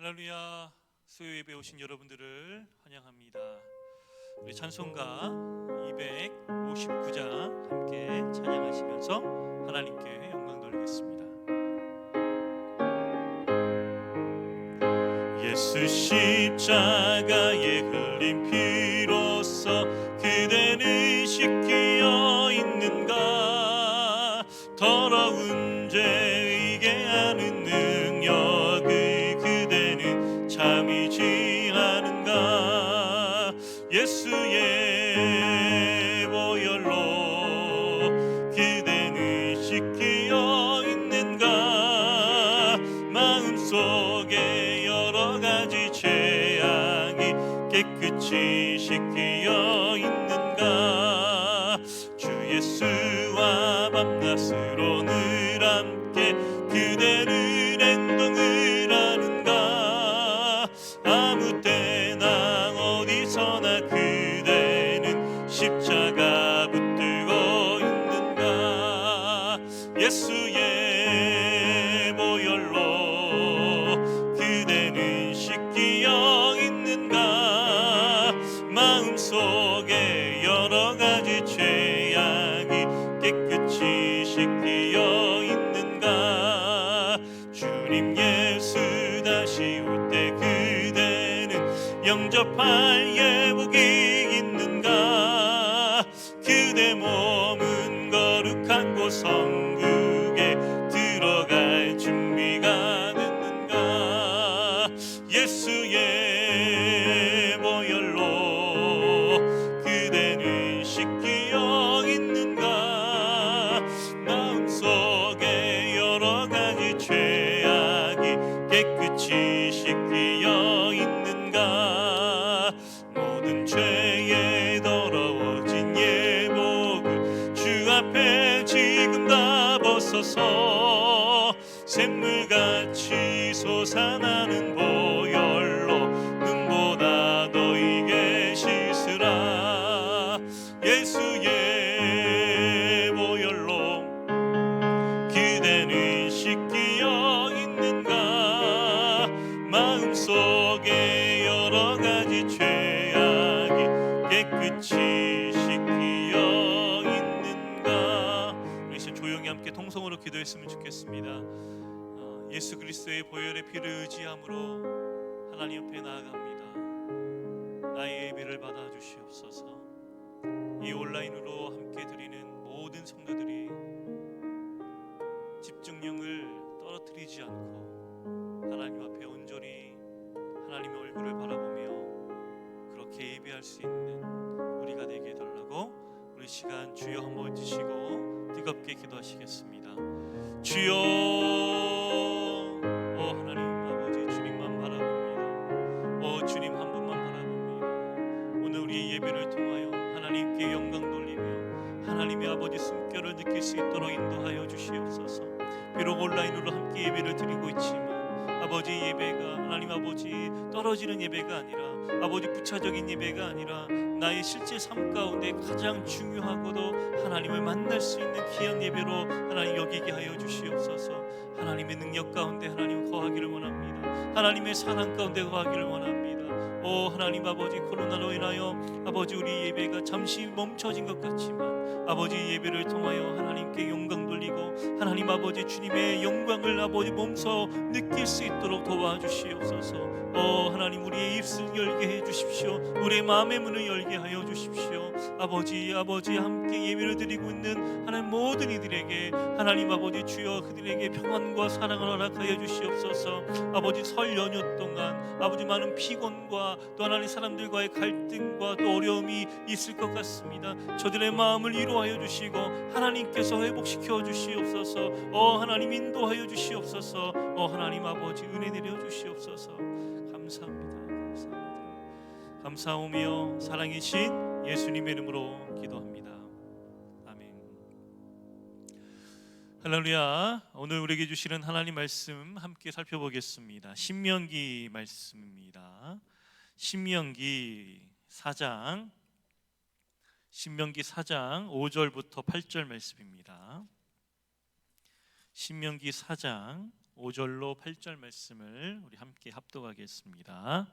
할렐루야. 수요 예배 오신 여러분들을 환영합니다. 우리 찬송가 259장 함께 찬양하시면서 하나님께 영광 돌리겠습니다. 예수 십자가에 흘린 피로써 그대는 씻기어 있는가? 더러운 죄이게 하는 능력을 그대는 참이지 않은가? 예수의 보혈로 그대는 씻기어 있는가? 마음속에 여러 가지 죄악이 깨끗이 씻기어 있는가? 주 예수와 밤낮으로 늘 함께 그대를 행동을 하는가? 아무 때나 어디서나 그대는 십자가 붙들고 있는가? 예수의 보혈로 그대는 씻기어 있는가? 마음속에 여러 가지 죄악이 깨끗이 씻기어 있는가? 주님 예수 다시 올 때 그대는 영접할 예복이 있는가? 그대 몸은 거룩한 곳 성국에 들어갈 준비가 됐는가? 예수의 보혈로 그대는 씻기어 있는가? 마음속에 여러 가지 죄악이 깨끗이 씻기어 있는가? 모든 죄에 더러워진 예복을 주 앞에 지금 다 벗어서 샘물같이 솟아나는 보혈로 눈보다 너에게 씻으라. 예수의 보혈로 그대는 씻기어 있는가? 마음속에 여러 가지 죄악이 깨끗이 씻기어 있는가? 우리 이제 조용히 함께 통성으로 기도했으면 좋겠습니다. 예수 그리스도의 보혈의 피를 의지함으로 하나님 옆에 나아갑니다. 나의 예배를 받아 주시옵소서. 이 온라인으로 함께 드리는 모든 성도들이 집중력을 떨어뜨리지 않고 하나님 앞에 온전히 하나님의 얼굴을 바라보며 그렇게 예배할 수 있는 우리가 되게 해달라고 우리 시간 주여 한번 외치시고 뜨겁게 기도하시겠습니다. 주여, 하나님 아버지 주님만 바라봅니다. 주님 한 분만 바라봅니다. 오늘 우리의 예배를 통하여 하나님께 영광 돌리며 하나님의 아버지 숨결을 느낄 수 있도록 인도하여 주시옵소서. 비록 온라인으로 함께 예배를 드리고 있지만 아버지 예배가 하나님 아버지 떨어지는 예배가 아니라 아버지 부차적인 예배가 아니라 나의 실제 삶 가운데 가장 중요하고도 하나님을 만날 수 있는 귀한 예배로 하나님 여기게 하여 주시옵소서. 하나님의 능력 가운데 하나님 거하기를 원합니다. 하나님의 사랑 가운데 거하기를 원합니다. 하나님 아버지 코로나로 인하여 아버지 우리 예배가 잠시 멈춰진 것 같지만 아버지 예배를 통하여 하나님께 영광 돌리고 하나님 아버지 주님의 영광을 아버지 몸소 느낄 수 있도록 도와주시옵소서. 하나님 우리의 입술 열게 해주십시오. 우리의 마음의 문을 열게 하여 주십시오. 아버지 함께 예배를 드리고 있는 하나님 모든 이들에게 하나님 아버지 주여 그들에게 평안과 사랑을 허락하여 주시옵소서. 아버지 설 연휴 동안 아버지 많은 피곤과 또 하나님 사람들과의 갈등과 또 어려움이 있을 것 같습니다. 저들의 마음을 위로하여 주시고 하나님께서 회복시켜 주시옵소서. 하나님 인도하여 주시옵소서. 하나님 아버지 은혜 내려 주시옵소서. 감사합니다. 감사하며 사랑이신 예수님의 이름으로 기도합니다. 아멘. 할렐루야. 오늘 우리에게 주시는 하나님 말씀 함께 살펴보겠습니다. 신명기 말씀입니다. 신명기 4장 5절부터 8절 말씀입니다. 신명기 4장 5절로 8절 말씀을 우리 함께 합독하겠습니다.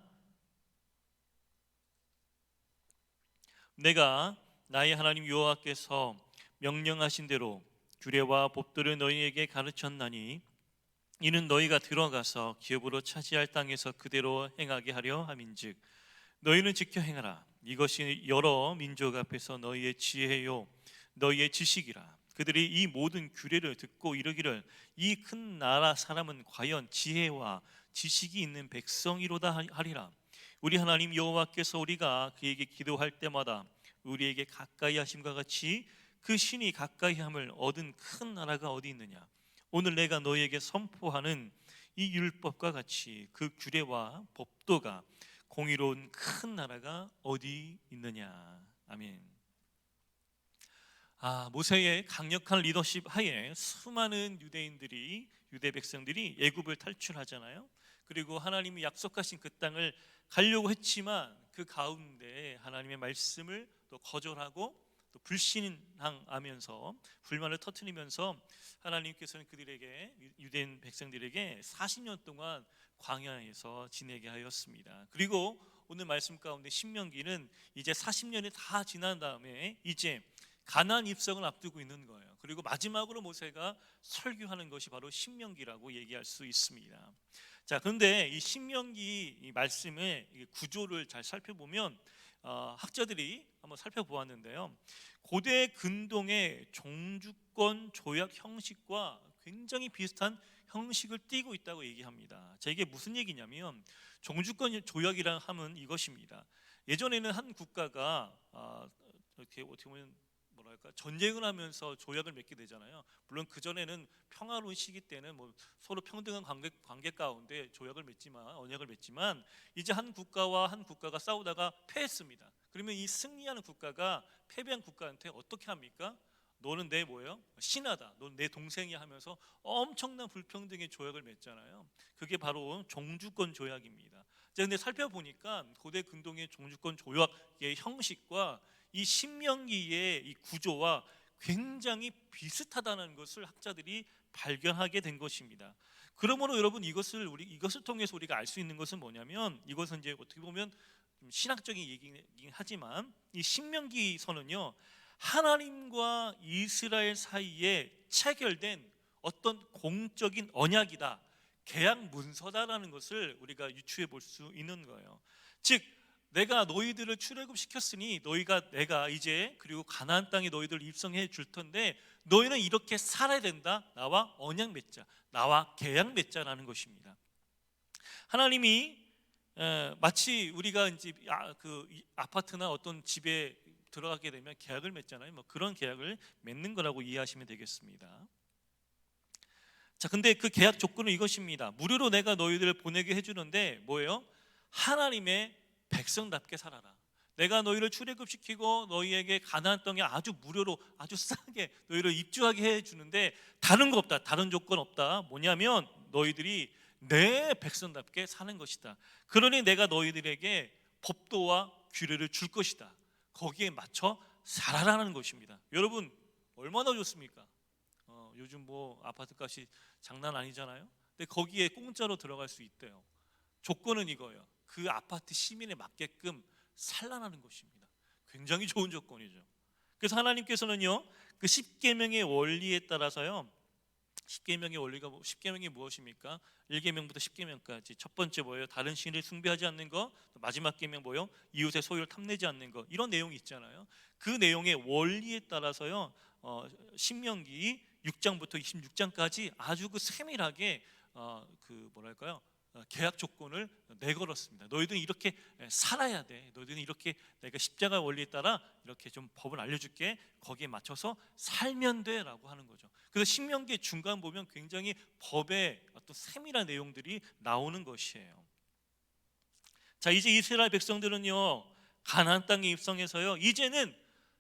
내가 나의 하나님 여호와께서 명령하신 대로 규례와 법도를 너희에게 가르쳤나니 이는 너희가 들어가서 기업으로 차지할 땅에서 그대로 행하게 하려 함인즉 너희는 지켜 행하라. 이것이 여러 민족 앞에서 너희의 지혜요 너희의 지식이라. 그들이 이 모든 규례를 듣고 이르기를 이 큰 나라 사람은 과연 지혜와 지식이 있는 백성이로다 하리라. 우리 하나님 여호와께서 우리가 그에게 기도할 때마다 우리에게 가까이 하심과 같이 그 신이 가까이 함을 얻은 큰 나라가 어디 있느냐. 오늘 내가 너희에게 선포하는 이 율법과 같이 그 규례와 법도가 공의로운 큰 나라가 어디 있느냐. 아멘. 모세의 강력한 리더십 하에 수많은 유대 백성들이 애굽을 탈출하잖아요. 그리고 하나님이 약속하신 그 땅을 가려고 했지만 그 가운데 하나님의 말씀을 또 거절하고 또 불신앙하면서 불만을 터뜨리면서 하나님께서는 그들에게 유대인 백성들에게 40년 동안 광야에서 지내게 하였습니다. 그리고 오늘 말씀 가운데 신명기는 이제 40년이 다 지난 다음에 이제 가나안 입성을 앞두고 있는 거예요. 그리고 마지막으로 모세가 설교하는 것이 바로 신명기라고 얘기할 수 있습니다. 자, 그런데 이 신명기 이 말씀의 구조를 잘 살펴보면 학자들이 한번 살펴보았는데요. 고대 근동의 종주권 조약 형식과 굉장히 비슷한 형식을 띠고 있다고 얘기합니다. 자, 이게 무슨 얘기냐면 종주권 조약이라 하면 이것입니다. 예전에는 한 국가가 이렇게 어떻게 보면 전쟁을 하면서 조약을 맺게 되잖아요. 물론 그 전에는 평화로운 시기 때는 서로 평등한 관계 가운데 조약을 맺지만 언약을 맺지만 이제 한 국가와 한 국가가 싸우다가 패했습니다. 그러면 이 승리하는 국가가 패배한 국가한테 어떻게 합니까? 너는 내 뭐예요? 신하다. 너는 내 동생이야 하면서 엄청난 불평등의 조약을 맺잖아요. 그게 바로 종주권 조약입니다. 근데 살펴보니까 고대 근동의 종주권 조약의 형식과 이 신명기의 이 구조와 굉장히 비슷하다는 것을 학자들이 발견하게 된 것입니다. 그러므로 여러분 이것을 통해서 우리가 알 수 있는 것은 뭐냐면 이것은 이제 어떻게 보면 좀 신학적인 얘기긴 하지만 이 신명기서는요 하나님과 이스라엘 사이에 체결된 어떤 공적인 언약이다, 계약 문서다라는 것을 우리가 유추해 볼 수 있는 거예요. 즉 내가 너희들을 출애굽시켰으니 내가 이제 그리고 가나안 땅에 너희들을 입성해 줄 텐데 너희는 이렇게 살아야 된다. 나와 언약 맺자. 나와 계약 맺자라는 것입니다. 하나님이 마치 우리가 이제 그 아파트나 어떤 집에 들어가게 되면 계약을 맺잖아요. 그런 계약을 맺는 거라고 이해하시면 되겠습니다. 자, 근데 그 계약 조건은 이것입니다. 무료로 내가 너희들을 보내게 해주는데 뭐예요? 하나님의 백성답게 살아라. 내가 너희를 출애굽시키고 너희에게 가나안 땅에 아주 무료로 아주 싸게 너희를 입주하게 해주는데 다른 거 없다. 다른 조건 없다. 뭐냐면 너희들이 내 백성답게 사는 것이다. 그러니 내가 너희들에게 법도와 규례를 줄 것이다. 거기에 맞춰 살아라는 것입니다. 여러분 얼마나 좋습니까? 요즘 아파트 값이 장난 아니잖아요. 근데 거기에 공짜로 들어갈 수 있대요. 조건은 이거예요. 그 아파트 시민에 맞게끔 살라는 것입니다. 굉장히 좋은 조건이죠. 그래서 하나님께서는요 그 십계명의 원리에 따라서요, 십계명이 무엇입니까? 1계명부터 10계명까지 첫 번째 뭐예요? 다른 신을 숭배하지 않는 거. 마지막 계명 뭐예요? 이웃의 소유를 탐내지 않는 거. 이런 내용이 있잖아요. 그 내용의 원리에 따라서요 신명기 6장부터 26장까지 아주 그 세밀하게 계약 조건을 내걸었습니다. 너희들은 이렇게 살아야 돼. 너희들은 이렇게 내가 십자가 원리에 따라 이렇게 좀 법을 알려줄게. 거기에 맞춰서 살면 돼라고 하는 거죠. 그래서 신명기의 중간 보면 굉장히 법의 어떤 세밀한 내용들이 나오는 것이에요. 자, 이제 이스라엘 백성들은요 가나안 땅에 입성해서요 이제는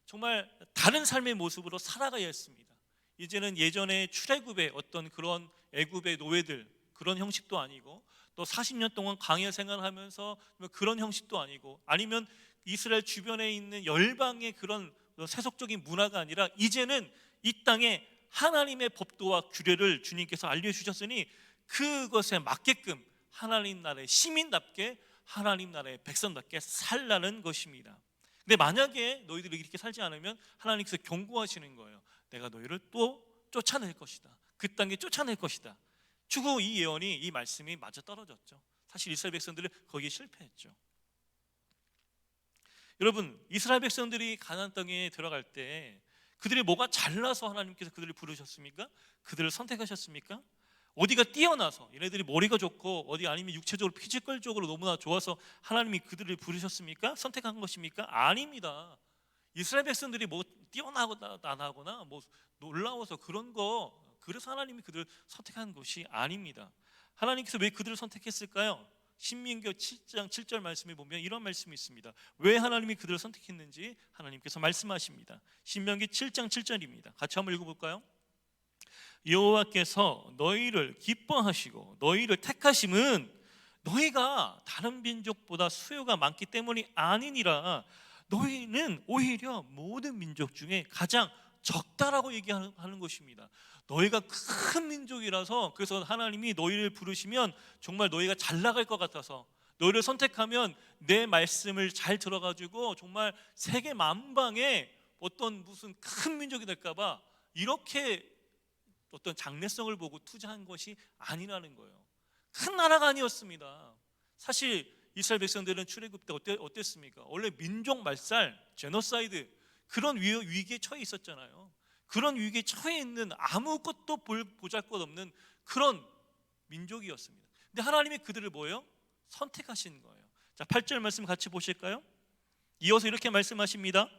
정말 다른 삶의 모습으로 살아가야 했습니다. 이제는 예전에 출애굽의 어떤 그런 애굽의 노예들 그런 형식도 아니고 또 40년 동안 광야 생활을 하면서 그런 형식도 아니고 아니면 이스라엘 주변에 있는 열방의 그런 세속적인 문화가 아니라 이제는 이 땅에 하나님의 법도와 규례를 주님께서 알려주셨으니 그것에 맞게끔 하나님 나라의 시민답게 하나님 나라의 백성답게 살라는 것입니다. 근데 만약에 너희들이 이렇게 살지 않으면 하나님께서 경고하시는 거예요. 내가 너희를 또 쫓아낼 것이다. 그 땅에 쫓아낼 것이다. 추후 이 예언이, 이 말씀이 맞아 떨어졌죠. 사실 이스라엘 백성들은 거기에 실패했죠. 여러분, 이스라엘 백성들이 가나안 땅에 들어갈 때 그들이 뭐가 잘나서 하나님께서 그들을 부르셨습니까? 그들을 선택하셨습니까? 어디가 뛰어나서, 얘네들이 머리가 좋고 어디 아니면 육체적으로 피지컬적으로 너무나 좋아서 하나님이 그들을 부르셨습니까? 선택한 것입니까? 아닙니다. 이스라엘 백성들이 뭐 뛰어나거나 뭐 놀라워서 그런 거, 그래서 하나님이 그들을 선택한 것이 아닙니다. 하나님께서 왜 그들을 선택했을까요? 신명기 7장 7절 말씀에 보면 이런 말씀이 있습니다. 왜 하나님이 그들을 선택했는지 하나님께서 말씀하십니다. 신명기 7장 7절입니다. 같이 한번 읽어볼까요? 여호와께서 너희를 기뻐하시고 너희를 택하심은 너희가 다른 민족보다 수요가 많기 때문이 아니니라. 너희는 오히려 모든 민족 중에 가장 적다라고 얘기하는 것입니다. 너희가 큰 민족이라서, 그래서 하나님이 너희를 부르시면 정말 너희가 잘 나갈 것 같아서, 너희를 선택하면 내 말씀을 잘 들어가지고 정말 세계 만방에 어떤 무슨 큰 민족이 될까봐 이렇게 어떤 장래성을 보고 투자한 것이 아니라는 거예요. 큰 나라가 아니었습니다. 사실 이스라엘 백성들은 출애굽 때 어땠습니까? 원래 민족 말살, 제노사이드, 그런 위기에 처해 있었잖아요. 그런 위기에 처해 있는 아무것도 보잘것없는 그런 민족이었습니다. 근데 하나님이 그들을 뭐예요? 선택하신 거예요. 자, 8절 말씀 같이 보실까요? 이어서 이렇게 말씀하십니다.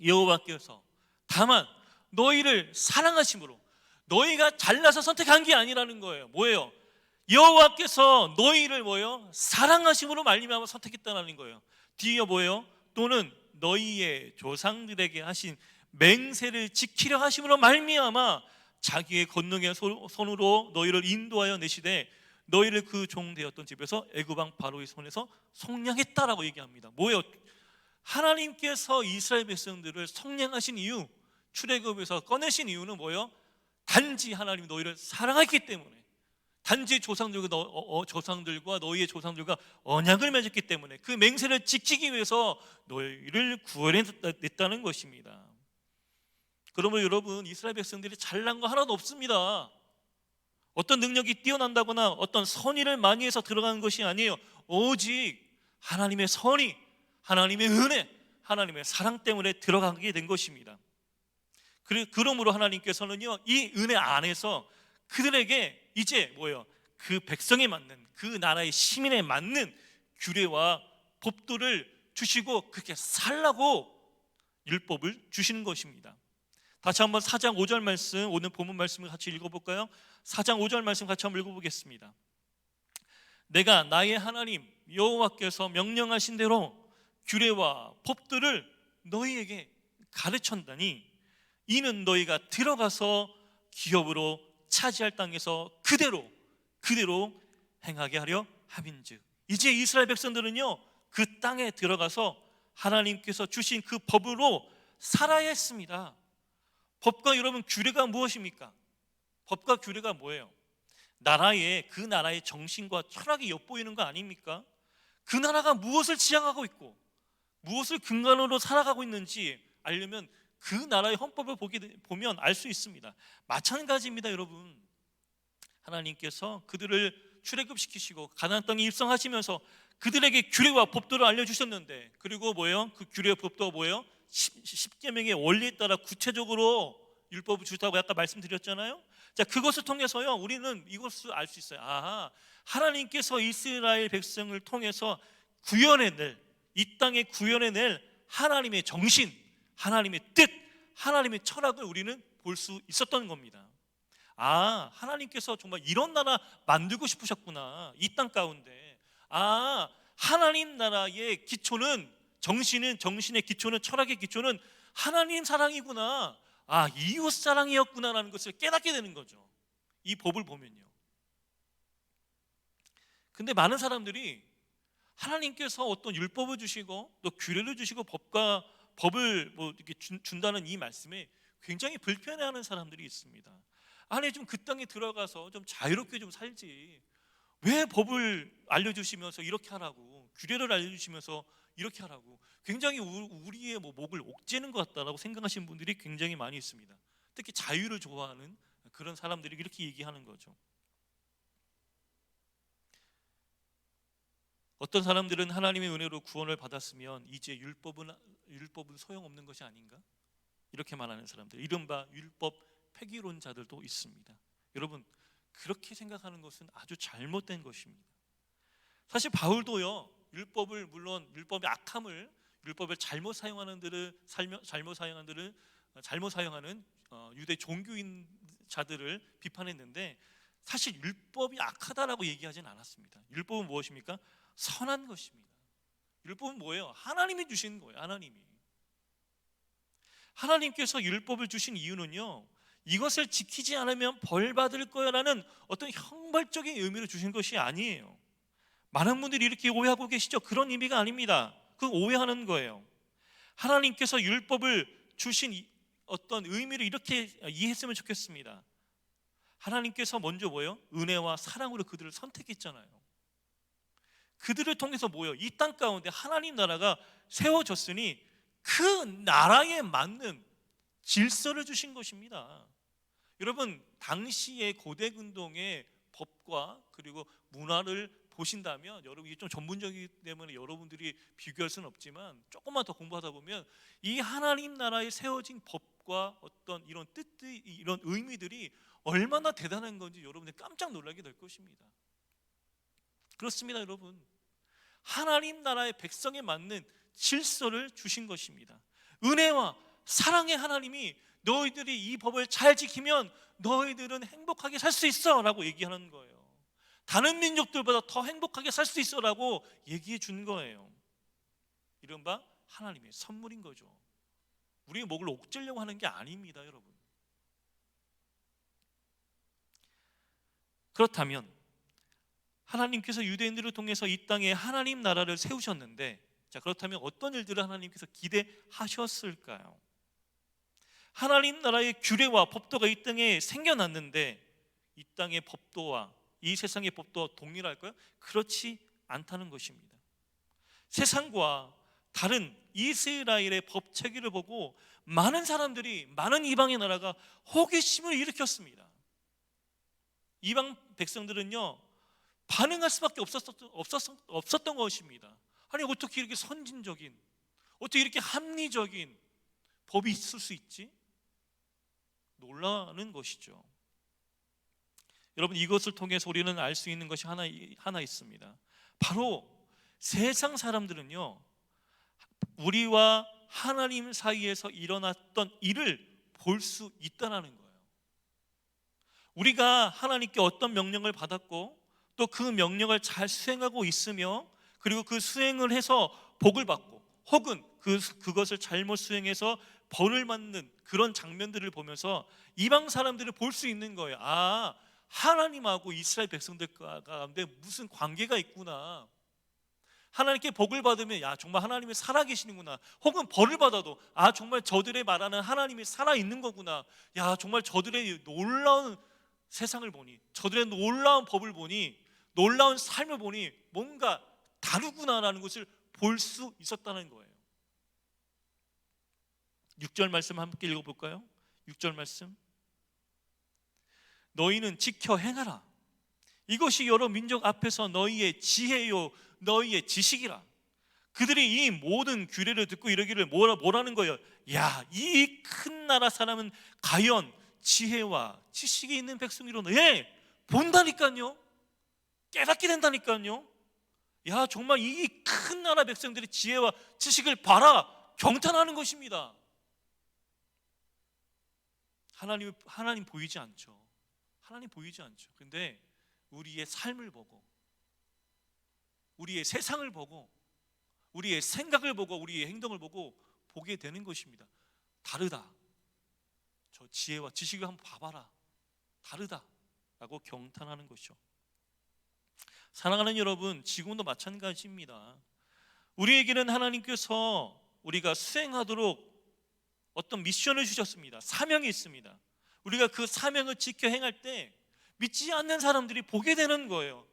여호와께서 다만 너희를 사랑하심으로, 너희가 잘나서 선택한 게 아니라는 거예요. 뭐예요? 여호와께서 너희를 뭐예요? 사랑하심으로 말미암아 선택했다는 거예요. 뒤에 뭐예요? 또는 너희의 조상들에게 하신 맹세를 지키려 하심으로 말미암아 자기의 권능의 손으로 너희를 인도하여 내시되 너희를 그 종되었던 집에서 애굽 왕 바로의 손에서 속량했다라고 얘기합니다. 뭐예요? 하나님께서 이스라엘 백성들을 속량하신 이유, 출애굽에서 꺼내신 이유는 뭐예요? 단지 하나님이 너희를 사랑했기 때문에, 단지 조상들과 너희의 조상들과 언약을 맺었기 때문에 그 맹세를 지키기 위해서 너희를 구원해냈다는 것입니다. 그러면 여러분, 이스라엘 백성들이 잘난 거 하나도 없습니다. 어떤 능력이 뛰어난다거나 어떤 선의를 많이 해서 들어가는 것이 아니에요. 오직 하나님의 선의, 하나님의 은혜, 하나님의 사랑 때문에 들어가게 된 것입니다. 그러므로 하나님께서는요, 이 은혜 안에서 그들에게 이제 뭐예요? 그 백성에 맞는, 그 나라의 시민에 맞는 규례와 법도를 주시고 그렇게 살라고 율법을 주시는 것입니다. 다시 한번 4장 5절 말씀, 오늘 본문 말씀을 같이 읽어볼까요? 4장 5절 말씀 같이 한번 읽어보겠습니다. 내가 나의 하나님 여호와께서 명령하신 대로 규례와 법들을 너희에게 가르쳤다니 이는 너희가 들어가서 기업으로 차지할 땅에서 그대로 행하게 하려 함인즉. 이제 이스라엘 백성들은요, 그 땅에 들어가서 하나님께서 주신 그 법으로 살아야 했습니다. 법과 여러분, 규례가 무엇입니까? 법과 규례가 뭐예요? 그 나라의 정신과 철학이 엿보이는 거 아닙니까? 그 나라가 무엇을 지향하고 있고 무엇을 근간으로 살아가고 있는지 알려면 그 나라의 헌법을 보면 알 수 있습니다. 마찬가지입니다, 여러분. 하나님께서 그들을 출애굽시키시고 가나안 땅에 입성하시면서 그들에게 규례와 법도를 알려주셨는데, 그리고 뭐예요? 그 규례와 법도가 뭐예요? 10계명의 원리에 따라 구체적으로 율법을 주셨다고 아까 말씀드렸잖아요. 자, 그것을 통해서요, 우리는 이것을 알 수 있어요. 아하, 하나님께서 이스라엘 백성을 통해서 구현해낼, 이 땅에 구현해낼 하나님의 정신, 하나님의 뜻, 하나님의 철학을 우리는 볼 수 있었던 겁니다. 아, 하나님께서 정말 이런 나라 만들고 싶으셨구나, 이 땅 가운데. 아, 하나님 나라의 기초는, 정신의 기초는, 철학의 기초는 하나님 사랑이구나, 아, 이웃 사랑이었구나라는 것을 깨닫게 되는 거죠, 이 법을 보면요. 근데 많은 사람들이 하나님께서 어떤 율법을 주시고 또 규례를 주시고 법을 뭐 이렇게 준다는 이 말씀에 굉장히 불편해하는 사람들이 있습니다. 아니 좀 그 땅에 들어가서 좀 자유롭게 좀 살지, 왜 법을 알려주시면서 이렇게 하라고, 규례를 알려주시면서 이렇게 하라고, 굉장히 우리의 목을 옥죄는 것 같다라고 생각하시는 분들이 굉장히 많이 있습니다. 특히 자유를 좋아하는 그런 사람들이 이렇게 얘기하는 거죠. 어떤 사람들은 하나님의 은혜로 구원을 받았으면 이제 율법은 소용없는 것이 아닌가, 이렇게 말하는 사람들, 이른바 율법 폐기론자들도 있습니다. 여러분, 그렇게 생각하는 것은 아주 잘못된 것입니다. 사실 바울도요, 물론 율법의 악함을, 율법을 잘못 사용하는 유대 종교인자들을 비판했는데, 사실 율법이 악하다라고 얘기하지는 않았습니다. 율법은 무엇입니까? 선한 것입니다. 율법은 뭐예요? 하나님이 주신 거예요. 하나님께서 율법을 주신 이유는요, 이것을 지키지 않으면 벌 받을 거야라는 어떤 형벌적인 의미로 주신 것이 아니에요. 많은 분들이 이렇게 오해하고 계시죠? 그런 의미가 아닙니다. 그건 오해하는 거예요. 하나님께서 율법을 주신 어떤 의미를 이렇게 이해했으면 좋겠습니다. 하나님께서 먼저 뭐예요? 은혜와 사랑으로 그들을 선택했잖아요. 그들을 통해서 뭐예요? 이 땅 가운데 하나님 나라가 세워졌으니 그 나라에 맞는 질서를 주신 것입니다. 여러분, 당시의 고대 근동의 법과 그리고 문화를 보신다면, 여러분 이게 좀 전문적이기 때문에 여러분들이 비교할 수는 없지만 조금만 더 공부하다 보면 이 하나님 나라에 세워진 법과 어떤 이런 뜻들, 이런 의미들이 얼마나 대단한 건지 여러분들 깜짝 놀라게 될 것입니다. 그렇습니다, 여러분. 하나님 나라의 백성에 맞는 질서를 주신 것입니다. 은혜와 사랑의 하나님이 너희들이 이 법을 잘 지키면 너희들은 행복하게 살 수 있어 라고 얘기하는 거예요. 다른 민족들보다 더 행복하게 살 수 있어 라고 얘기해 준 거예요. 이른바 하나님의 선물인 거죠. 우리의 목을 옥죄려고 하는 게 아닙니다, 여러분. 그렇다면 하나님께서 유대인들을 통해서 이 땅에 하나님 나라를 세우셨는데, 자, 그렇다면 어떤 일들을 하나님께서 기대하셨을까요? 하나님 나라의 규례와 법도가 이 땅에 생겨났는데 이 땅의 법도와 이 세상의 법도와 동일할까요? 그렇지 않다는 것입니다. 세상과 다른 이스라엘의 법 체계를 보고 많은 사람들이, 많은 이방의 나라가 호기심을 일으켰습니다. 이방 백성들은요, 반응할 수밖에 없었던 것입니다. 아니, 어떻게 이렇게 선진적인, 어떻게 이렇게 합리적인 법이 있을 수 있지? 놀라는 것이죠. 여러분, 이것을 통해서 우리는 알 수 있는 것이 하나 있습니다. 바로 세상 사람들은요, 우리와 하나님 사이에서 일어났던 일을 볼 수 있다는 거예요. 우리가 하나님께 어떤 명령을 받았고 또 그 명령을 잘 수행하고 있으며, 그리고 그 수행을 해서 복을 받고, 혹은 그것을 잘못 수행해서 벌을 받는 그런 장면들을 보면서 이방 사람들을 볼 수 있는 거예요. 아, 하나님하고 이스라엘 백성들 가운데 무슨 관계가 있구나. 하나님께 복을 받으면 야, 정말 하나님이 살아계시는구나. 혹은 벌을 받아도 아, 정말 저들의 말하는 하나님이 살아있는 거구나. 야, 정말 저들의 놀라운 세상을 보니, 저들의 놀라운 법을 보니, 놀라운 삶을 보니 뭔가 다르구나라는 것을 볼 수 있었다는 거예요. 6절 말씀 함께 읽어볼까요? 6절 말씀, 너희는 지켜 행하라. 이것이 여러 민족 앞에서 너희의 지혜요 너희의 지식이라. 그들이 이 모든 규례를 듣고 이러기를 뭐라는 거예요? 야, 이 큰 나라 사람은 과연 지혜와 지식이 있는 백성이로는, 예, 본다니까요. 깨닫게 된다니까요. 야, 정말 이 큰 나라 백성들의 지혜와 지식을 봐라, 경탄하는 것입니다. 하나님 보이지 않죠. 하나님 보이지 않죠. 근데 우리의 삶을 보고, 우리의 세상을 보고, 우리의 생각을 보고, 우리의 행동을 보고 보게 되는 것입니다. 다르다. 저 지혜와 지식을 한번 봐봐라. 다르다 라고 경탄하는 것이죠. 사랑하는 여러분, 지금도 마찬가지입니다. 우리에게는 하나님께서 우리가 수행하도록 어떤 미션을 주셨습니다. 사명이 있습니다. 우리가 그 사명을 지켜 행할 때 믿지 않는 사람들이 보게 되는 거예요.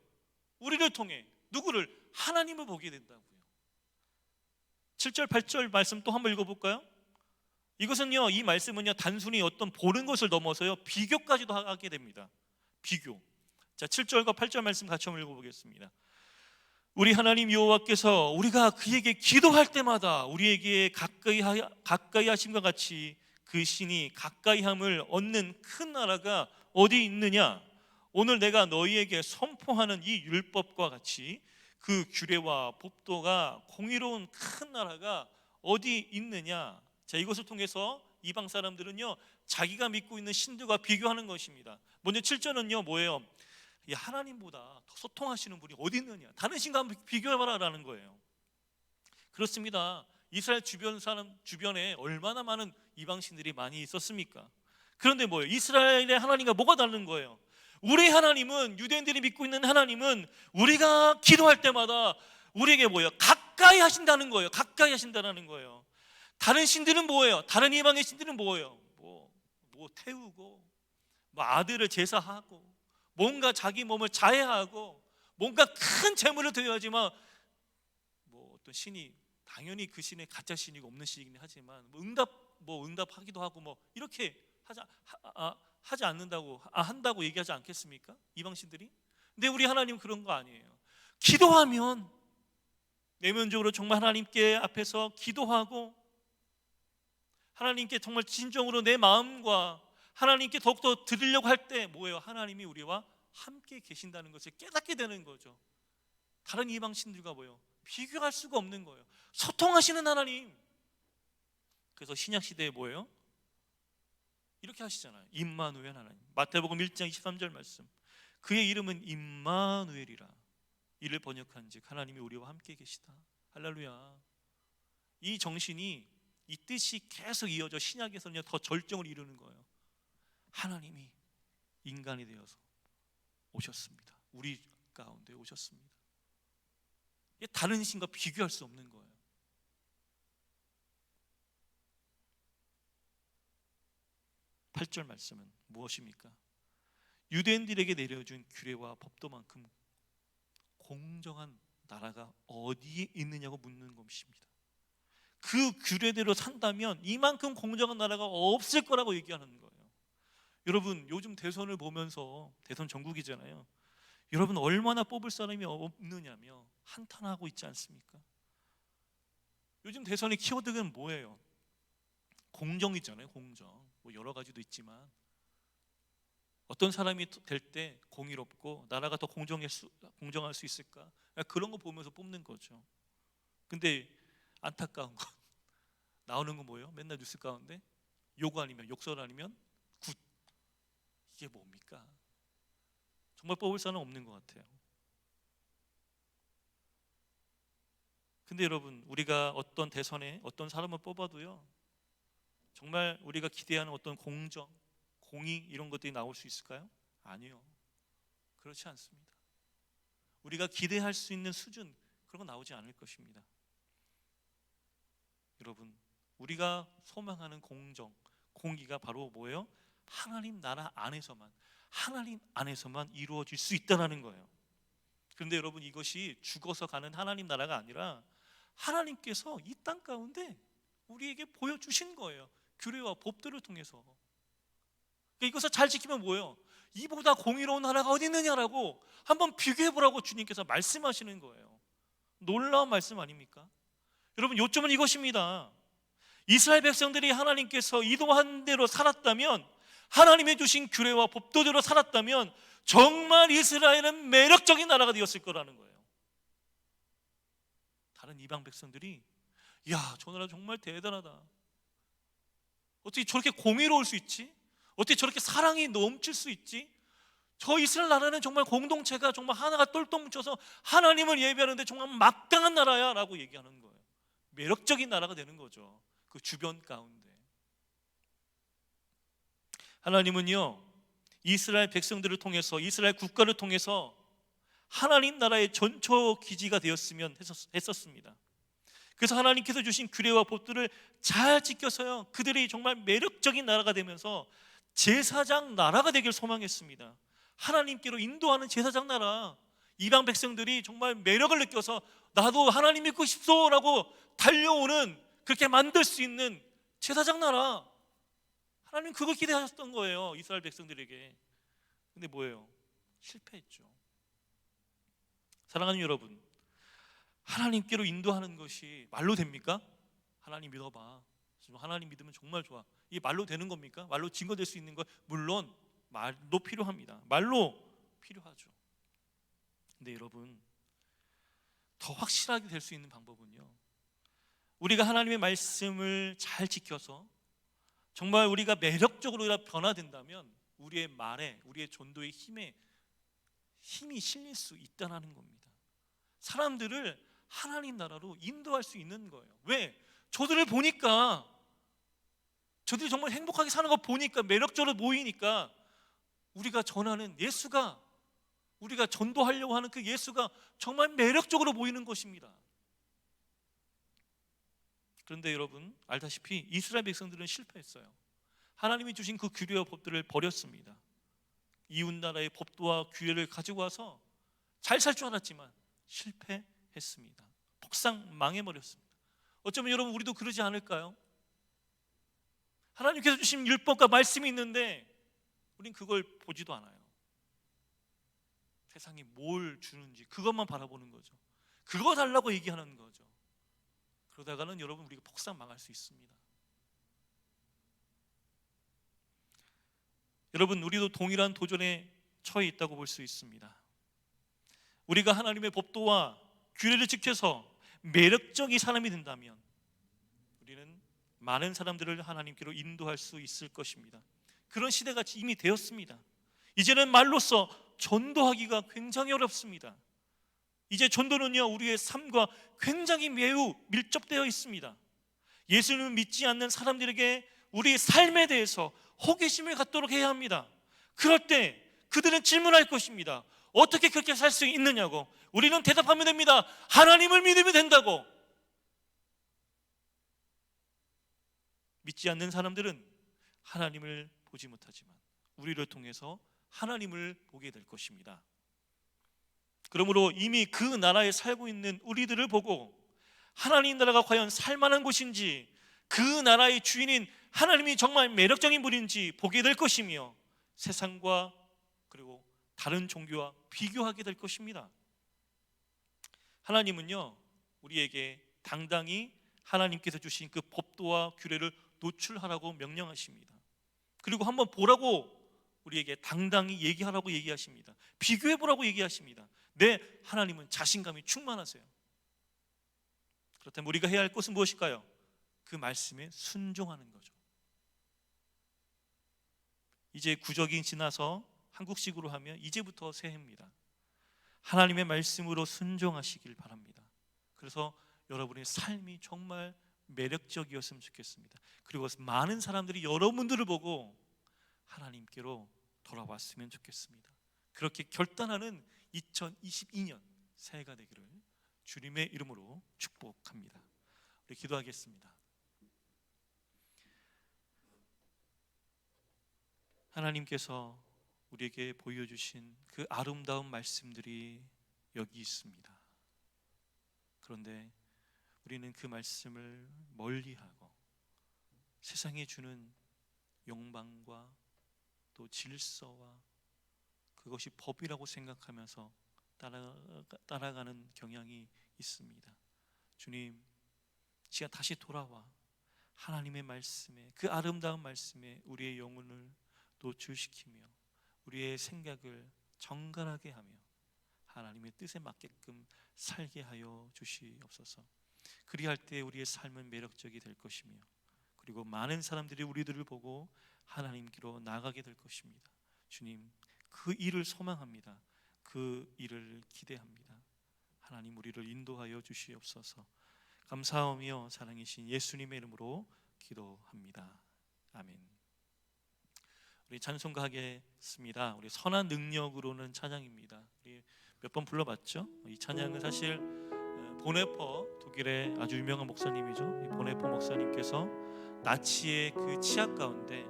우리를 통해 누구를? 하나님을 보게 된다고요. 7절 8절 말씀 또 한번 읽어볼까요? 이것은요, 이 말씀은요 단순히 어떤 보는 것을 넘어서요 비교까지도 하게 됩니다. 비교. 자, 7절과 8절 말씀 같이 한번 읽어보겠습니다. 우리 하나님 여호와께서 우리가 그에게 기도할 때마다 우리에게 가까이 하심과 같이 그 신이 가까이함을 얻는 큰 나라가 어디 있느냐? 오늘 내가 너희에게 선포하는 이 율법과 같이 그 규례와 법도가 공의로운 큰 나라가 어디 있느냐? 자, 이것을 통해서 이방 사람들은요 자기가 믿고 있는 신들과 비교하는 것입니다. 먼저 7절은요 뭐예요? 하나님보다 더 소통하시는 분이 어디 있느냐? 다른 신과 한번 비교해봐라 라는 거예요. 그렇습니다. 이스라엘 주변에 얼마나 많은 이방신들이 많이 있었습니까? 그런데 뭐예요? 이스라엘의 하나님과 뭐가 다른 거예요? 우리 하나님은, 유대인들이 믿고 있는 하나님은 우리가 기도할 때마다 우리에게 뭐예요? 가까이 하신다는 거예요. 가까이 하신다는 거예요. 다른 신들은 뭐예요? 다른 이방의 신들은 뭐예요? 뭐 태우고 아들을 제사하고 뭔가 자기 몸을 자해하고 뭔가 큰 재물을 드려야지만 어떤 신이, 당연히 그 신의 가짜 신이고 없는 신이긴 하지만 응답하기도 하고 이렇게 하지 않는다고 한다고 얘기하지 않겠습니까? 이방 신들이. 근데 우리 하나님은 그런 거 아니에요. 기도하면 내면적으로 정말 하나님께 앞에서 기도하고 하나님께 정말 진정으로 내 마음과 하나님께 더욱더 드리려고 할 때 뭐예요? 하나님이 우리와 함께 계신다는 것을 깨닫게 되는 거죠. 다른 이방 신들과 뭐예요? 비교할 수가 없는 거예요. 소통하시는 하나님. 그래서 신약 시대에 뭐예요? 이렇게 하시잖아요. 임마누엘 하나님. 마태복음 1장 23절 말씀. 그의 이름은 임마누엘이라. 이를 번역한즉 하나님이 우리와 함께 계시다. 할렐루야. 이 정신이, 이 뜻이 계속 이어져 신약에서는 더 절정을 이루는 거예요. 하나님이 인간이 되어서 오셨습니다. 우리 가운데 오셨습니다. 이게 다른 신과 비교할 수 없는 거예요. 팔절 말씀은 무엇입니까? 유대인들에게 내려준 규례와 법도만큼 공정한 나라가 어디에 있느냐고 묻는 것입니다. 그 규례대로 산다면 이만큼 공정한 나라가 없을 거라고 얘기하는 거예요. 여러분, 요즘 대선을 보면서, 대선 전국이잖아요. 여러분, 얼마나 뽑을 사람이 없느냐며 한탄하고 있지 않습니까? 요즘 대선의 키워드는 뭐예요? 공정이잖아요. 공정. 여러 가지도 있지만 어떤 사람이 될 때 공의롭고 나라가 더 공정할 수 있을까? 그런 거 보면서 뽑는 거죠. 근데 안타까운 건 나오는 건 뭐예요? 맨날 뉴스 가운데 욕 아니면 욕설 아니면 굿. 이게 뭡니까? 정말 뽑을 사람은 없는 것 같아요. 근데 여러분, 우리가 어떤 대선에 어떤 사람을 뽑아도요, 정말 우리가 기대하는 어떤 공정, 공의 이런 것들이 나올 수 있을까요? 아니요. 그렇지 않습니다. 우리가 기대할 수 있는 수준, 그런 거 나오지 않을 것입니다. 여러분, 우리가 소망하는 공정, 공의가 바로 뭐예요? 하나님 나라 안에서만, 하나님 안에서만 이루어질 수 있다는 거예요. 그런데 여러분, 이것이 죽어서 가는 하나님 나라가 아니라 하나님께서 이 땅 가운데 우리에게 보여주신 거예요. 규례와 법들을 통해서. 그러니까 이것을 잘 지키면 뭐예요? 이보다 공의로운 나라가 어디 있느냐라고 한번 비교해보라고 주님께서 말씀하시는 거예요. 놀라운 말씀 아닙니까? 여러분, 요점은 이것입니다. 이스라엘 백성들이 하나님께서 이동한 대로 살았다면, 하나님이 주신 규례와 법도대로 살았다면 정말 이스라엘은 매력적인 나라가 되었을 거라는 거예요. 다른 이방 백성들이 야, 저 나라 정말 대단하다. 어떻게 저렇게 공의로울 수 있지? 어떻게 저렇게 사랑이 넘칠 수 있지? 저 이스라엘 나라는 정말 공동체가 정말 하나가 똘똘 뭉쳐서 하나님을 예배하는데 정말 막강한 나라야 라고 얘기하는 거예요. 매력적인 나라가 되는 거죠. 그 주변 가운데. 하나님은요, 이스라엘 백성들을 통해서, 이스라엘 국가를 통해서 하나님 나라의 전초 기지가 되었으면 했었습니다. 그래서 하나님께서 주신 규례와 법들을 잘 지켜서요, 그들이 정말 매력적인 나라가 되면서 제사장 나라가 되길 소망했습니다. 하나님께로 인도하는 제사장 나라. 이방 백성들이 정말 매력을 느껴서 나도 하나님 믿고 싶소라고 달려오는, 그렇게 만들 수 있는 제사장 나라. 하나님 그걸 기대하셨던 거예요, 이스라엘 백성들에게. 근데 뭐예요? 실패했죠. 사랑하는 여러분, 하나님께로 인도하는 것이 말로 됩니까? 하나님 믿어봐. 하나님 믿으면 정말 좋아. 이게 말로 되는 겁니까? 말로 증거될 수 있는 것, 물론 말도 필요합니다. 말로 필요하죠. 근데 여러분, 더 확실하게 될 수 있는 방법은요, 우리가 하나님의 말씀을 잘 지켜서 정말 우리가 매력적으로 변화된다면 우리의 말에, 우리의 전도의 힘이 실릴 수 있다는 겁니다. 사람들을 하나님 나라로 인도할 수 있는 거예요. 왜? 저들을 보니까, 저들이 정말 행복하게 사는 거 보니까, 매력적으로 보이니까 우리가 전하는 예수가, 우리가 전도하려고 하는 그 예수가 정말 매력적으로 보이는 것입니다. 그런데 여러분 알다시피 이스라엘 백성들은 실패했어요. 하나님이 주신 그 규례와 법들을 버렸습니다. 이웃 나라의 법도와 규례를 가지고 와서 잘 살 줄 알았지만 실패했습니다. 폭삭 망해버렸습니다. 어쩌면 여러분 우리도 그러지 않을까요? 하나님께서 주신 율법과 말씀이 있는데 우린 그걸 보지도 않아요. 세상이 뭘 주는지 그것만 바라보는 거죠. 그거 달라고 얘기하는 거죠. 그러다가는 여러분 우리가 폭삭 망할 수 있습니다. 여러분, 우리도 동일한 도전에 처해 있다고 볼 수 있습니다. 우리가 하나님의 법도와 규례를 지켜서 매력적인 사람이 된다면 우리는 많은 사람들을 하나님께로 인도할 수 있을 것입니다. 그런 시대가 이미 되었습니다. 이제는 말로써 전도하기가 굉장히 어렵습니다. 이제 전도는요, 우리의 삶과 굉장히 매우 밀접되어 있습니다. 예수님을 믿지 않는 사람들에게 우리의 삶에 대해서 호기심을 갖도록 해야 합니다. 그럴 때 그들은 질문할 것입니다. 어떻게 그렇게 살 수 있느냐고. 우리는 대답하면 됩니다. 하나님을 믿으면 된다고. 믿지 않는 사람들은 하나님을 보지 못하지만 우리를 통해서 하나님을 보게 될 것입니다. 그러므로 이미 그 나라에 살고 있는 우리들을 보고 하나님 나라가 과연 살만한 곳인지, 그 나라의 주인인 하나님이 정말 매력적인 분인지 보게 될 것이며, 세상과 그리고 다른 종교와 비교하게 될 것입니다. 하나님은요, 우리에게 당당히 하나님께서 주신 그 법도와 규례를 노출하라고 명령하십니다. 그리고 한번 보라고 우리에게 당당히 얘기하라고 얘기하십니다. 비교해보라고 얘기하십니다. 네, 하나님은 자신감이 충만하세요. 그렇다면 우리가 해야 할 것은 무엇일까요? 그 말씀에 순종하는 거죠. 이제 구적이 지나서 한국식으로 하면 이제부터 새해입니다. 하나님의 말씀으로 순종하시길 바랍니다. 그래서 여러분의 삶이 정말 매력적이었으면 좋겠습니다. 그리고 많은 사람들이 여러분들을 보고 하나님께로 돌아왔으면 좋겠습니다. 그렇게 결단하는 2022년 새해가 되기를 주님의 이름으로 축복합니다. 우리 기도하겠습니다. 하나님께서 우리에게 보여주신 그 아름다운 말씀들이 여기 있습니다. 그런데 우리는 그 말씀을 멀리하고 세상에 주는 영광과 또 질서와 그것이 법이라고 생각하면서 따라가는 경향이 있습니다. 주님, 시간 다시 돌아와 하나님의 말씀에, 그 아름다운 말씀에 우리의 영혼을 노출시키며 우리의 생각을 정갈하게 하며 하나님의 뜻에 맞게끔 살게 하여 주시옵소서. 그리할 때 우리의 삶은 매력적이 될 것이며, 그리고 많은 사람들이 우리들을 보고 하나님께로 나가게 될 것입니다. 주님, 그 일을 소망합니다. 그 일을 기대합니다. 하나님, 우리를 인도하여 주시옵소서. 감사하며 사랑이신 예수님의 이름으로 기도합니다. 아멘. 우리 찬송가 하겠습니다. 우리 선한 능력으로는 찬양입니다. 우리 몇 번 불러봤죠? 이 찬양은 사실 보네퍼, 독일의 아주 유명한 목사님이죠. 이 보네퍼 목사님께서 나치의 그 치약 가운데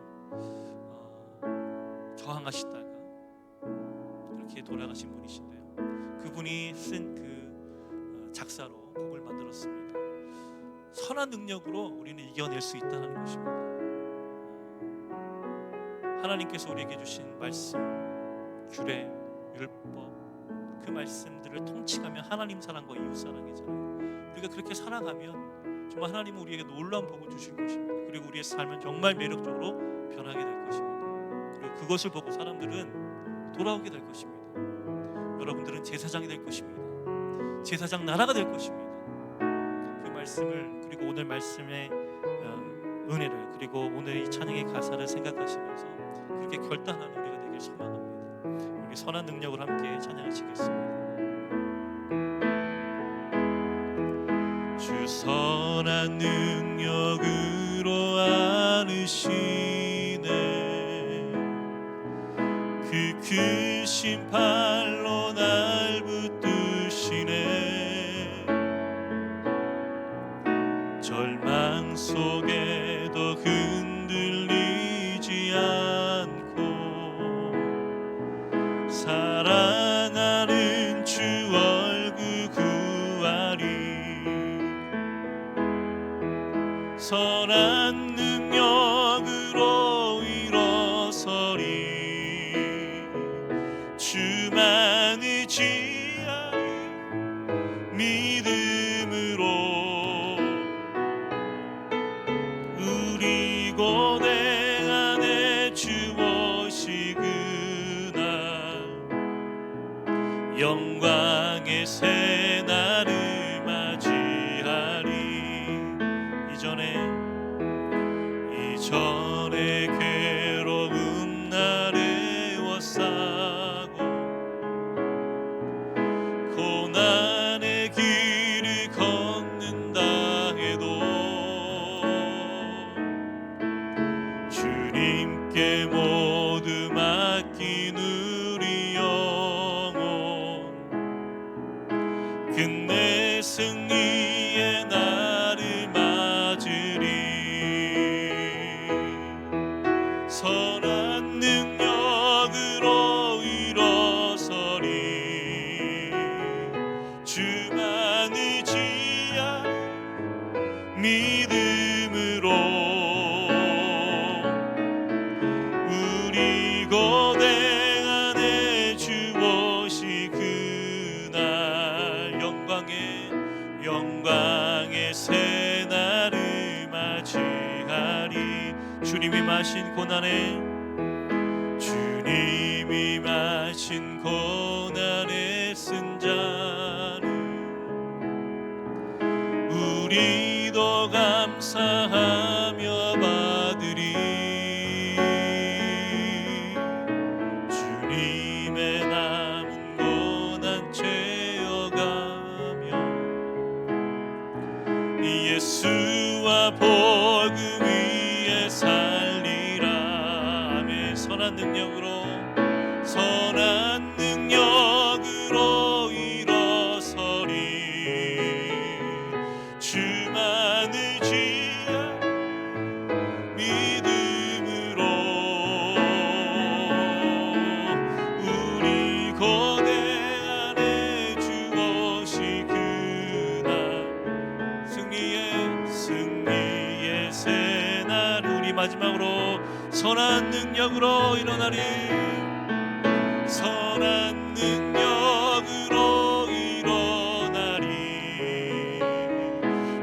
저항하시다가 그렇게 돌아가신 분이신데요. 그분이 쓴 그 작사로 곡을 만들었습니다. 선한 능력으로 우리는 이겨낼 수 있다는 것입니다. 하나님께서 우리에게 주신 말씀, 규례, 율법, 그 말씀들을 통치하며 하나님 사랑과 이웃 사랑이잖아요. 우리가 그렇게 살아가면 정말 하나님은 우리에게 놀라운 복을 주실 것입니다. 그리고 우리의 삶은 정말 매력적으로 변하게 될 것입니다. 그리고 그것을 보고 사람들은 돌아오게 될 것입니다. 여러분들은 제사장이 될 것입니다. 제사장 나라가 될 것입니다. 그 말씀을, 그리고 오늘 말씀의 은혜를, 그리고 오늘 이 찬양의 가사를 생각하시면서 그렇게 결단하는 우리가 되길 소망합니다. 우리 선한 능력을 함께 찬양하시겠습니다. 주 선한 능력으로 안으시네, 그 크신 팔로 날 붙드시네. 절망 속에도 흔들리지 않고 사랑하는 주 얼굴 구하리. 선한 능력으로 일어서리. 주만 의지하리. 믿음으로 우리 고대 안에 주 오시구나. 영광의 새날을 맞이하리. 이전에 괴로움 나를 워싸고 고난의 길을 걷는다 해도 주님께 모두 맡긴 우리 영혼, 끝내 승리의 날을 맞으리. 선한 능력으로 일어서리. 주만 의지하리. 믿음으로 우리 고대 안에 주 오시 그날 영광의 새날을 맞이하리. 주님이 마신 고난에, 주님이 마신 고난에 쓴 잔을 우리도 감사하며 받으리. 주님의 남은 고난 채워가며 예수와 복음 위에 살리라. 아멘. 선한 능력으로 일어서리. 주만 의지하리. 믿음으로 우리 고대 안에 주 오시 그날 승리의 새날. 우리 마지막으로 선한 능력으로 일어나리. 선한 능력으로 일어나리.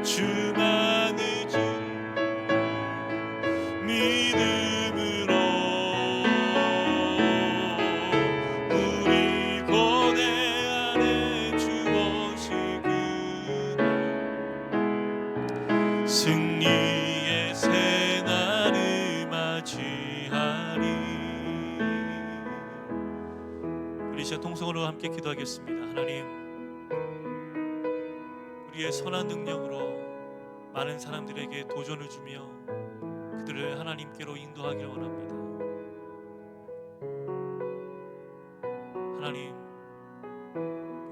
주만 의지 믿음으로 우리 고대 안에 주 오시 그날 승리의 새날을 맞이하리. 우리 이제 통성으로 함께 기도하겠습니다. 하나님, 우리의 선한 능력으로 많은 사람들에게 도전을 주며 그들을 하나님께로 인도하기를 원합니다. 하나님,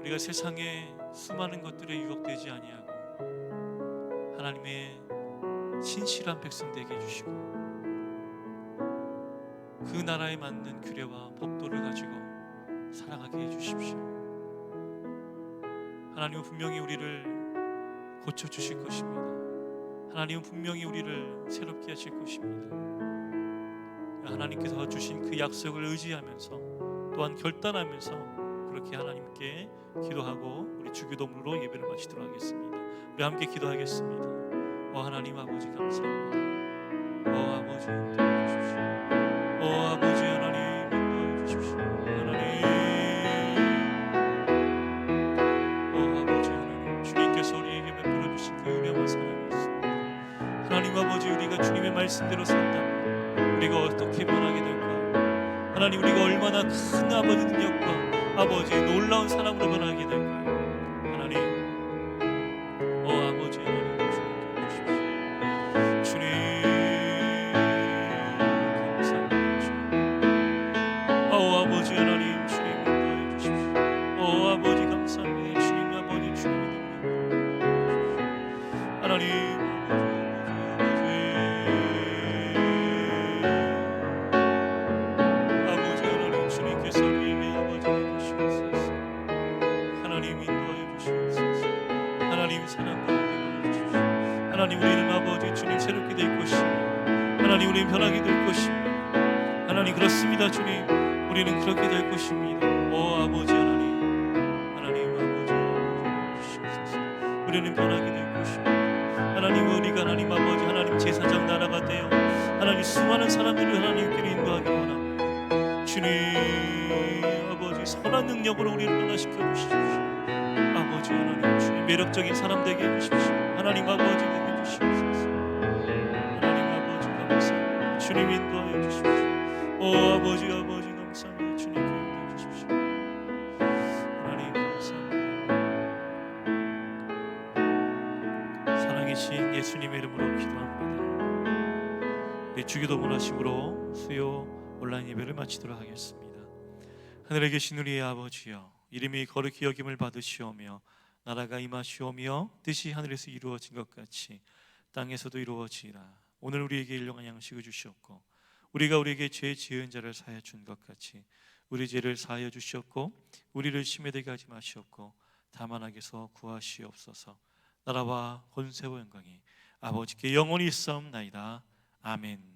우리가 세상에 수많은 것들에 유혹되지 아니하고 하나님의 신실한 백성 되게 해주시고 그 나라에 맞는 규례와 법도를 가지고 살아가게 해주십시오. 하나님은 분명히 우리를 고쳐주실 것입니다. 하나님은 분명히 우리를 새롭게 하실 것입니다. 하나님께서 주신 그 약속을 의지하면서 또한 결단하면서 그렇게 하나님께 기도하고 우리 주기도문으로 예배를 마치도록 하겠습니다. 우리 함께 기도하겠습니다. 하나님 아버지 감사합니다. 아버지 인도해 주십시오. 아버지 하나님 인도해 주십시오. 하나님 아버지 하나님 주님께서 우리에게 베풀어 주신 그 은혜와 사랑이 있습니다. 하나님 아버지 우리가 주님의 말씀대로 산다면 우리가 어떻게 변하게 될까요? 하나님 우리가 얼마나 큰 아버지 능력과 아버지 놀라운 사랑으로 변하게 될까요? 하나님 아버지 하나님 주님께 주십시오. 주님 감사합니다. 주님 아버지 하나님 주님 인도해 주십시오. 아버지 감사합니다. 주님 아버지 주님의 능력 하나님 하나님 우리는 아버지 주님 새롭게 될 것입니다. 하나님 우리는 변하게 될 것입니다. 하나님 그렇습니다. 주님 우리는 그렇게 될 것입니다. 아버지 하나님 아버지 주시옵소서. 우리는 변하게 될 것입니다. 하나님 우리가 하나님 아버지 하나님 제사장 나라가 되어 하나님 수많은 사람들을 하나님께로 인도하기 원합니다. 주님 아버지 선한 능력으로 우리를 변화시켜 주십시오. 아버지 하나님 주님 매력적인 사람 되게 해주십시오. 하나님 아버지 되게 주시옵소서. 하나님 아버지 감사합니다. 주님 인도하여 주십시오. 아버지 감사합니다. 주님 인도해 주십시오. 하나님 감사합니다. 사랑이신 예수님의 이름으로 기도합니다. 우리 주기도문 하심으로 수요 온라인 예배를 마치도록 하겠습니다. 하늘에 계신 우리의 아버지여 이름이 거룩히 여김을 받으시오며 나라가 임하시오며 뜻이 하늘에서 이루어진 것 같이 땅에서도 이루어지이다. 오늘 우리에게 일용할 양식을 주시옵고 우리가 우리에게 죄 지은 자를 사하여 준 것 같이 우리 죄를 사하여 주시옵고 우리를 시험에 들게 하지 마시옵고 다만 악에서 구하시옵소서. 나라와 권세와 영광이 아버지께 영원히 있사옵나이다. 아멘.